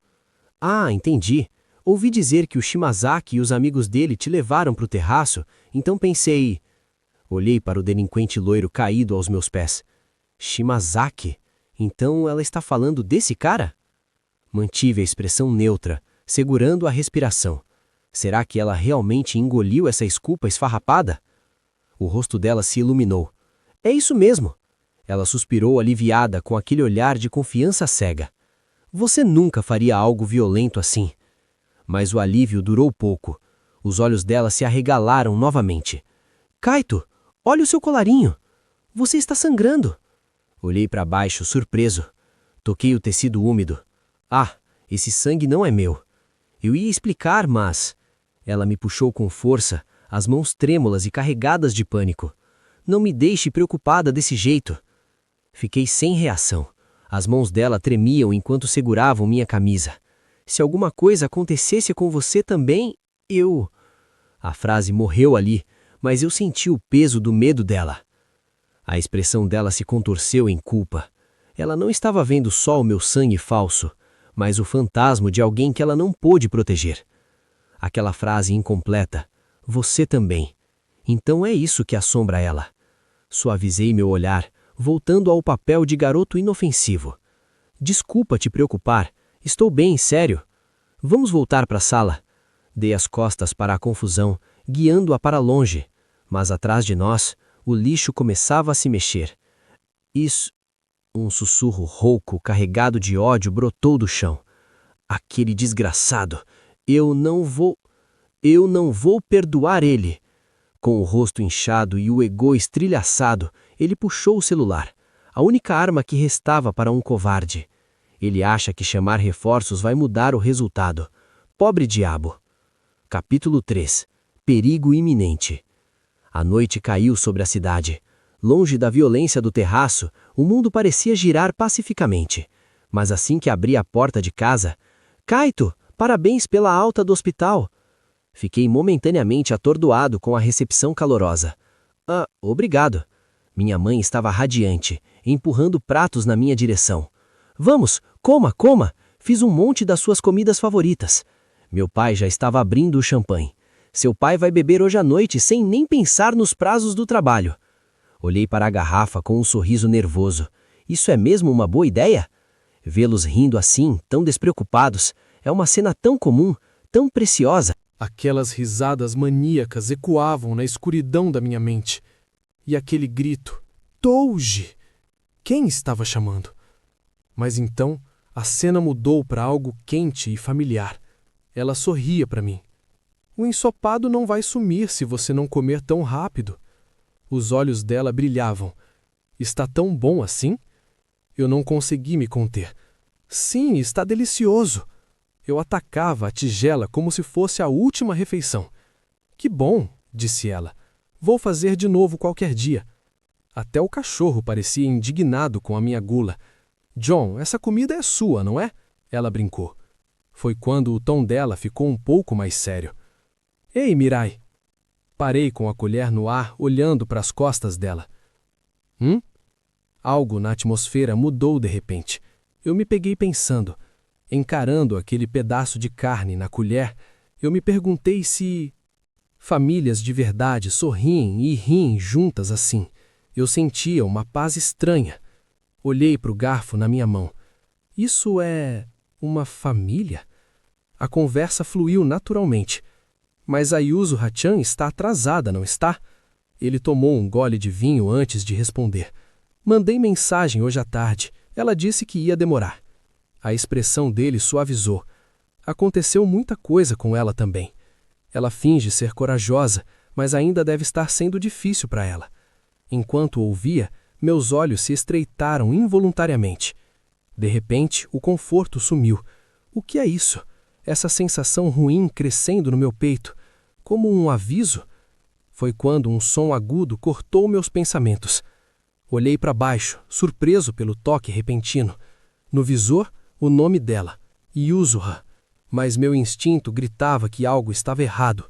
[SPEAKER 3] Ah, entendi. Ouvi dizer que o Shimazaki e os amigos dele te levaram para o terraço, então pensei... Olhei para o delinquente loiro caído aos meus pés. Shimazaki? Então ela está falando desse cara? Mantive a expressão neutra, segurando a respiração. Será que ela realmente engoliu essa esculpa esfarrapada? O rosto dela se iluminou. É isso mesmo. Ela suspirou aliviada com aquele olhar de confiança cega. Você nunca faria algo violento assim. Mas o alívio durou pouco. Os olhos dela se arregalaram novamente. Kaito, olha o seu colarinho. Você está sangrando. Olhei para baixo, surpreso. Toquei o tecido úmido. Ah, esse sangue não é meu. Eu ia explicar, mas... Ela me puxou com força, as mãos trêmulas e carregadas de pânico. Não me deixe preocupada desse jeito. Fiquei sem reação. As mãos dela tremiam enquanto seguravam minha camisa. Se alguma coisa acontecesse com você também, eu... A frase morreu ali, mas eu senti o peso do medo dela. A expressão dela se contorceu em culpa. Ela não estava vendo só o meu sangue falso, mas o fantasma de alguém que ela não pôde proteger. Aquela frase incompleta, você também. Então é isso que assombra ela. Suavizei meu olhar, voltando ao papel de garoto inofensivo. Desculpa te preocupar, estou bem, sério. Vamos voltar para a sala. Dei as costas para a confusão, guiando-a para longe, mas atrás de nós, o lixo começava a se mexer. Isso... Um sussurro rouco, carregado de ódio, brotou do chão. Aquele desgraçado... Eu não vou perdoar ele. Com o rosto inchado e o ego estrilhaçado, ele puxou o celular, a única arma que restava para um covarde. Ele acha que chamar reforços vai mudar o resultado. Pobre diabo. Capítulo 3. Perigo iminente. A noite caiu sobre a cidade. Longe da violência do terraço, o mundo parecia girar pacificamente. Mas assim que abri a porta de casa... Kaito! Parabéns pela alta do hospital. Fiquei momentaneamente atordoado com a recepção calorosa. Ah, obrigado. Minha mãe estava radiante, empurrando pratos na minha direção. Vamos, coma. Fiz um monte das suas comidas favoritas. Meu pai já estava abrindo o champanhe. Seu pai vai beber hoje à noite sem nem pensar nos prazos do trabalho. Olhei para a garrafa com um sorriso nervoso. Isso é mesmo uma boa ideia? Vê-los rindo assim, tão despreocupados... É uma cena tão comum, tão preciosa.
[SPEAKER 4] Aquelas risadas maníacas ecoavam na escuridão da minha mente. E aquele grito, Touji! Quem estava chamando? Mas então, a cena mudou para algo quente e familiar. Ela sorria para mim. O ensopado não vai sumir se você não comer tão rápido. Os olhos dela brilhavam. Está tão bom assim? Eu não consegui me conter. Sim, está delicioso. Eu atacava a tigela como se fosse a última refeição. Que bom, disse ela. Vou fazer de novo qualquer dia. Até o cachorro parecia indignado com a minha gula. John, essa comida é sua, não é? Ela brincou. Foi quando o tom dela ficou um pouco mais sério. Ei, Mirai. Parei com a colher no ar, olhando para as costas dela. Algo na atmosfera mudou de repente. Eu me peguei pensando. Encarando aquele pedaço de carne na colher, eu me perguntei se... Famílias de verdade sorriem e riem juntas assim. Eu sentia uma paz estranha. Olhei para o garfo na minha mão. Isso é... uma família? A conversa fluiu naturalmente. Mas a Yuzu Hachan está atrasada, não está? Ele tomou um gole de vinho antes de responder. Mandei mensagem hoje à tarde. Ela disse que ia demorar. A expressão dele suavizou. Aconteceu muita coisa com ela também. Ela finge ser corajosa, mas ainda deve estar sendo difícil para ela. Enquanto ouvia, meus olhos se estreitaram involuntariamente. De repente, o conforto sumiu. O que é isso? Essa sensação ruim crescendo no meu peito, como um aviso? Foi quando um som agudo cortou meus pensamentos. Olhei para baixo, surpreso pelo toque repentino. No visor, o nome dela, Yuzuha, mas meu instinto gritava que algo estava errado.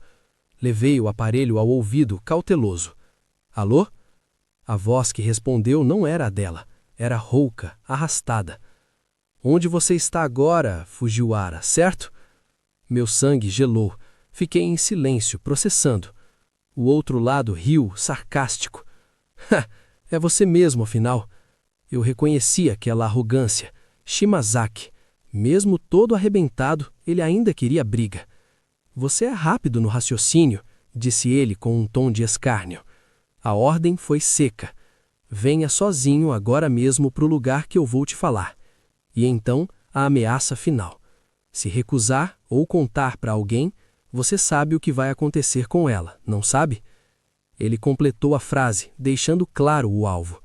[SPEAKER 3] Levei o aparelho ao ouvido, cauteloso. Alô? A voz que respondeu não era a dela. Era rouca, arrastada. Onde você está agora, Fujiwara, certo? Meu sangue gelou. Fiquei em silêncio, processando. O outro lado riu, sarcástico. É você mesmo, afinal. Eu reconheci aquela arrogância. Shimazaki. Mesmo todo arrebentado, ele ainda queria briga. Você é rápido no raciocínio, disse ele com um tom de escárnio. A ordem foi seca. Venha sozinho agora mesmo para o lugar que eu vou te falar. E então, a ameaça final. Se recusar ou contar para alguém, você sabe o que vai acontecer com ela, não sabe? Ele completou a frase, deixando claro o alvo.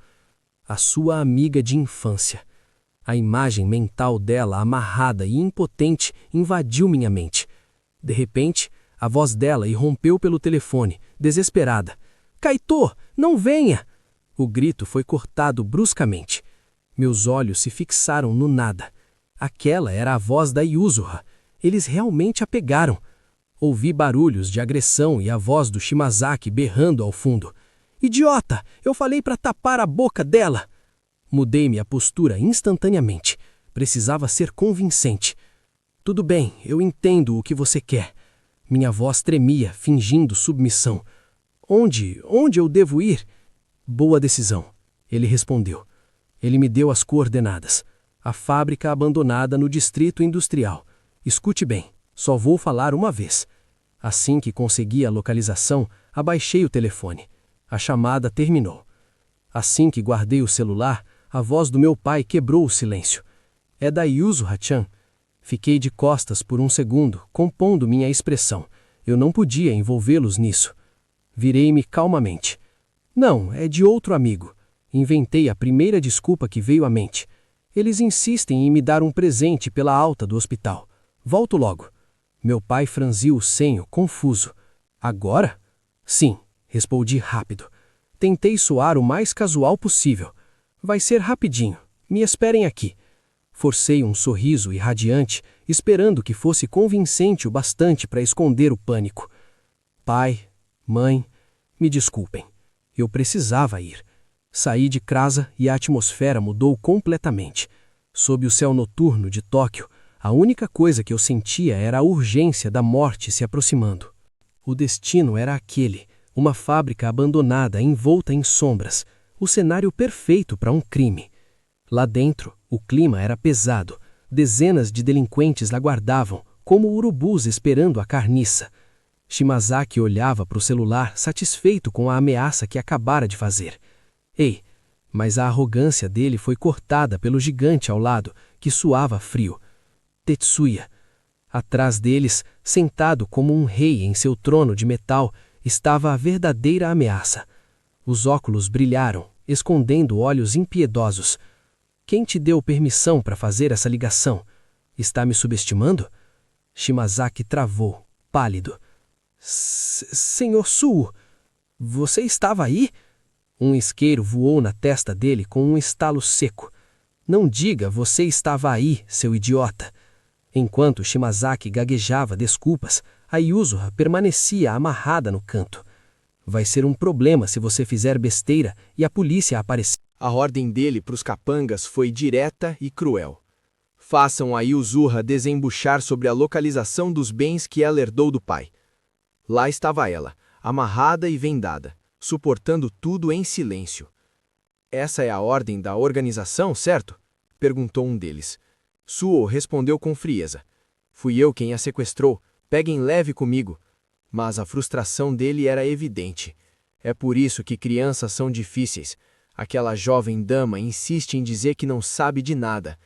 [SPEAKER 3] A sua amiga de infância. A imagem mental dela, amarrada e impotente, invadiu minha mente. De repente, a voz dela irrompeu pelo telefone, desesperada. Kaito, não venha! O grito foi cortado bruscamente. Meus olhos se fixaram no nada. Aquela era a voz da Yuzuha. Eles realmente a pegaram. Ouvi barulhos de agressão e a voz do Shimazaki berrando ao fundo. Idiota! Eu falei para tapar a boca dela! Mudei minha postura instantaneamente. Precisava ser convincente. Tudo bem, eu entendo o que você quer. Minha voz tremia, fingindo submissão. Onde eu devo ir? Boa decisão, ele respondeu. Ele me deu as coordenadas. A fábrica abandonada no distrito industrial. Escute bem, só vou falar uma vez. Assim que consegui a localização, abaixei o telefone. A chamada terminou. Assim que guardei o celular, a voz do meu pai quebrou o silêncio. É da Yuzuha-chan. Fiquei de costas por um segundo, compondo minha expressão. Eu não podia envolvê-los nisso. Virei-me calmamente. Não, é de outro amigo. Inventei a primeira desculpa que veio à mente. Eles insistem em me dar um presente pela alta do hospital. Volto logo. Meu pai franziu o senho, confuso. Agora? Sim, respondi rápido. Tentei soar o mais casual possível. Vai ser rapidinho. Me esperem aqui. Forcei um sorriso irradiante, esperando que fosse convincente o bastante para esconder o pânico. Pai, mãe, me desculpem. Eu precisava ir. Saí de casa e a atmosfera mudou completamente. Sob o céu noturno de Tóquio, a única coisa que eu sentia era a urgência da morte se aproximando. O destino era aquele, uma fábrica abandonada envolta em sombras, o cenário perfeito para um crime. Lá dentro, o clima era pesado. Dezenas de delinquentes aguardavam, como urubus esperando a carniça. Shimazaki olhava para o celular, satisfeito com a ameaça que acabara de fazer. Ei, mas a arrogância dele foi cortada pelo gigante ao lado, que suava frio. Tetsuya. Atrás deles, sentado como um rei em seu trono de metal, estava a verdadeira ameaça. Os óculos brilharam, escondendo olhos impiedosos. Quem te deu permissão para fazer essa ligação? Está me subestimando? Shimazaki travou, pálido. Senhor Suo, você estava aí? Um isqueiro voou na testa dele com um estalo seco. Não diga você estava aí, seu idiota. Enquanto Shimazaki gaguejava desculpas, a Yuzuha permanecia amarrada no canto. Vai ser um problema se você fizer besteira e a polícia aparecer.
[SPEAKER 1] A ordem dele para os capangas foi direta e cruel. Façam a Yuzuha desembuchar sobre a localização dos bens que ela herdou do pai. Lá estava ela, amarrada e vendada, suportando tudo em silêncio. Essa é a ordem da organização, certo? Perguntou um deles. Suo respondeu com frieza. Fui eu quem a sequestrou, peguem leve comigo. Mas a frustração dele era evidente. É por isso que crianças são difíceis. Aquela jovem dama insiste em dizer que não sabe de nada.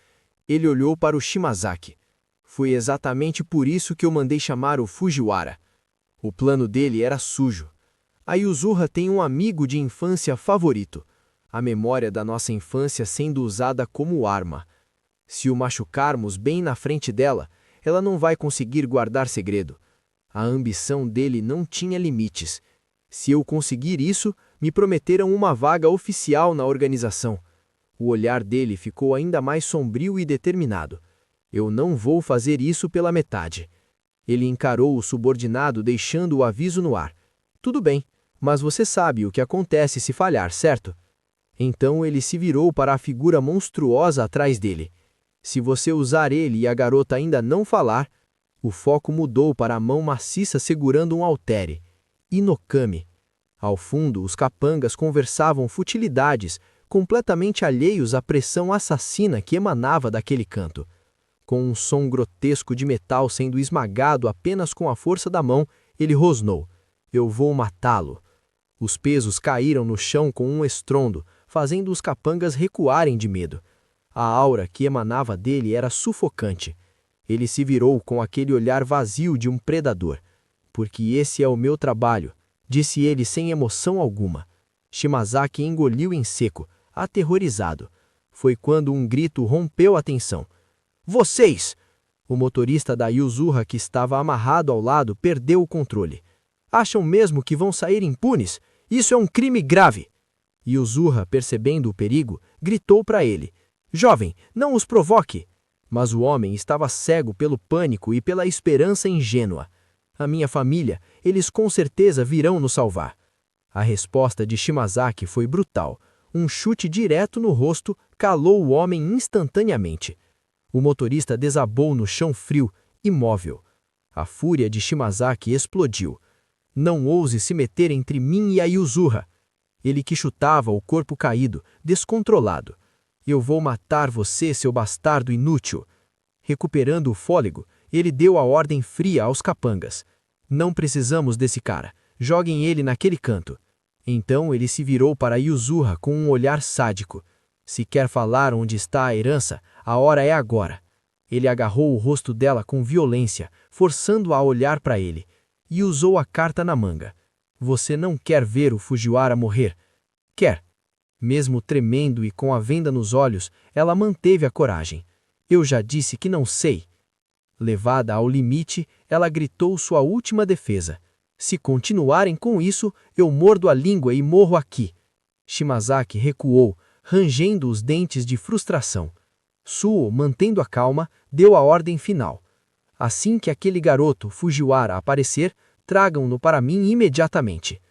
[SPEAKER 1] Ele olhou para o Shimazaki. Foi exatamente por isso que eu mandei chamar o Fujiwara. O plano dele era sujo. A Yuzuha tem um amigo de infância favorito. A memória da nossa infância sendo usada como arma. Se o machucarmos bem na frente dela, ela não vai conseguir guardar segredo. A ambição dele não tinha limites. Se eu conseguir isso, me prometeram uma vaga oficial na organização. O olhar dele ficou ainda mais sombrio e determinado. Eu não vou fazer isso pela metade.
[SPEAKER 3] Ele encarou o subordinado deixando o aviso no ar. Tudo bem, mas você sabe o que acontece se falhar, certo? Então ele se virou para a figura monstruosa atrás dele. Se você usar ele e a garota ainda não falar, o foco mudou para a mão maciça segurando um haltere. Inokami. Ao fundo, os capangas conversavam futilidades, completamente alheios à pressão assassina que emanava daquele canto. Com um som grotesco de metal sendo esmagado apenas com a força da mão, ele rosnou: "Eu vou matá-lo." Os pesos caíram no chão com um estrondo, fazendo os capangas recuarem de medo. A aura que emanava dele era sufocante. Ele se virou com aquele olhar vazio de um predador. "Porque esse é o meu trabalho", disse ele sem emoção alguma. Shimazaki engoliu em seco, aterrorizado. Foi quando um grito rompeu a tensão. "Vocês!" O motorista da Yuzuha, que estava amarrado ao lado, perdeu o controle. "Acham mesmo que vão sair impunes? Isso é um crime grave!" Yuzuha, percebendo o perigo, gritou para ele: "Jovem, não os provoque!" Mas o homem estava cego pelo pânico e pela esperança ingênua. "A minha família, eles com certeza virão nos salvar." A resposta de Shimazaki foi brutal. Um chute direto no rosto calou o homem instantaneamente. O motorista desabou no chão frio, imóvel. A fúria de Shimazaki explodiu. "Não ouse se meter entre mim e a Yuzuha." Ele que chutava o corpo caído, descontrolado. "Eu vou matar você, seu bastardo inútil." Recuperando o fôlego, ele deu a ordem fria aos capangas: "Não precisamos desse cara. Joguem ele naquele canto." Então ele se virou para Yuzuha com um olhar sádico. "Se quer falar onde está a herança, a hora é agora." Ele agarrou o rosto dela com violência, forçando-a a olhar para ele, e usou a carta na manga. "Você não quer ver o Fujiwara morrer?" "Quer." Mesmo tremendo e com a venda nos olhos, ela manteve a coragem. "Eu já disse que não sei." Levada ao limite, ela gritou sua última defesa: "Se continuarem com isso, eu mordo a língua e morro aqui." Shimazaki recuou, rangendo os dentes de frustração. Suo, mantendo a calma, deu a ordem final: "Assim que aquele garoto Fujiwara aparecer, tragam-no para mim imediatamente."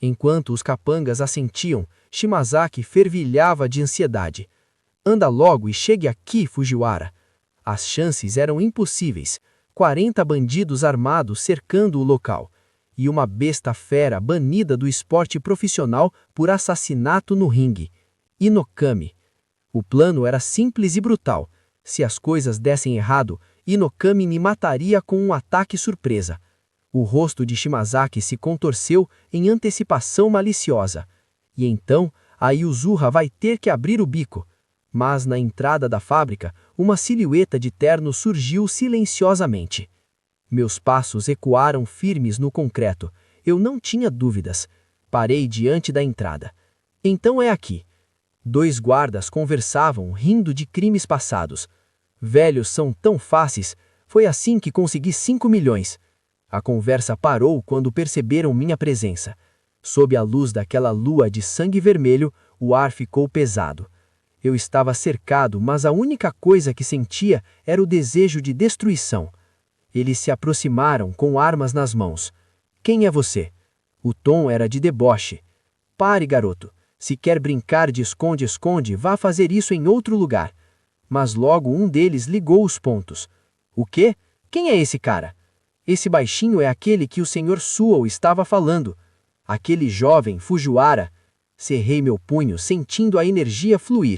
[SPEAKER 3] Enquanto os capangas assentiam, Shimazaki fervilhava de ansiedade. "Anda logo e chegue aqui, Fujiwara." As chances eram impossíveis. 40 bandidos armados cercando o local. E uma besta fera banida do esporte profissional por assassinato no ringue. Inokami. O plano era simples e brutal. Se as coisas dessem errado, Inokami me mataria com um ataque surpresa. O rosto de Shimazaki se contorceu em antecipação maliciosa. E então, a Yuzuha vai ter que abrir o bico. Mas na entrada da fábrica, uma silhueta de terno surgiu silenciosamente. Meus passos ecoaram firmes no concreto. Eu não tinha dúvidas. Parei diante da entrada. "Então é aqui." 2 guardas conversavam, rindo de crimes passados. "Velhos são tão fáceis. Foi assim que consegui 5 milhões. A conversa parou quando perceberam minha presença. Sob a luz daquela lua de sangue vermelho, o ar ficou pesado. Eu estava cercado, mas a única coisa que sentia era o desejo de destruição. Eles se aproximaram com armas nas mãos. "Quem é você?" O tom era de deboche. "Pare, garoto. Se quer brincar de esconde-esconde, vá fazer isso em outro lugar." Mas logo um deles ligou os pontos. "O quê? Quem é esse cara?" "Esse baixinho é aquele que o Sr. Suo estava falando. Aquele jovem Fujiwara." Cerrei meu punho, sentindo a energia fluir.